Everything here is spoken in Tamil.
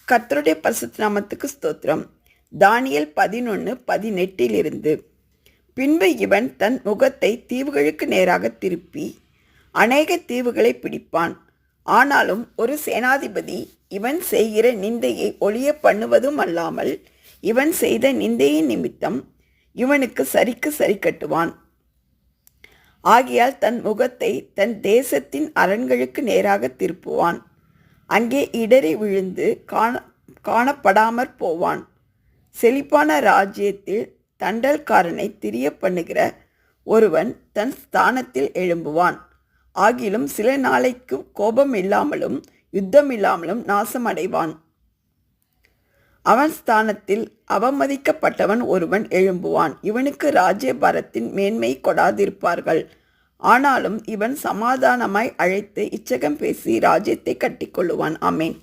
கர்த்தருடைய பரிசுத்த நாமத்துக்கு ஸ்தோத்திரம். தானியேல் 11:18 பின்பு இவன் தன் முகத்தை தீவுகளுக்கு நேராக திருப்பி அநேக தீவுகளை பிடிப்பான். ஆனாலும் ஒரு சேனாதிபதி இவன் செய்கிற நிந்தையை ஒழிய பண்ணுவதும் அல்லாமல் இவன் செய்த நிந்தையின் நிமித்தம் இவனுக்கு சரிக்கு சரி கட்டுவான். ஆகையால் தன் முகத்தை தன் தேசத்தின் அரண்களுக்கு நேராக திருப்புவான். அங்கே இடறி விழுந்து காணப்படாமற் போவான். செழிப்பான ராஜ்யத்தில் தண்டல்காரனை திரிய பண்ணுகிற ஒருவன் தன் ஸ்தானத்தில் எழும்புவான். ஆகிலும் சில நாளைக்கு கோபம் இல்லாமலும் யுத்தம் இல்லாமலும் நாசமடைவான். அவன் ஸ்தானத்தில் அவமதிக்கப்பட்டவன் ஒருவன் எழும்புவான். இவனுக்கு ராஜ்யபாரத்தின் மேன்மை கொடாதிருப்பார்கள். ஆனாலும் இவன் சமாதானமாய் அழைத்து இச்சகம் பேசி ராஜ்யத்தை கட்டிக்கொள்ளுவான். ஆமென்.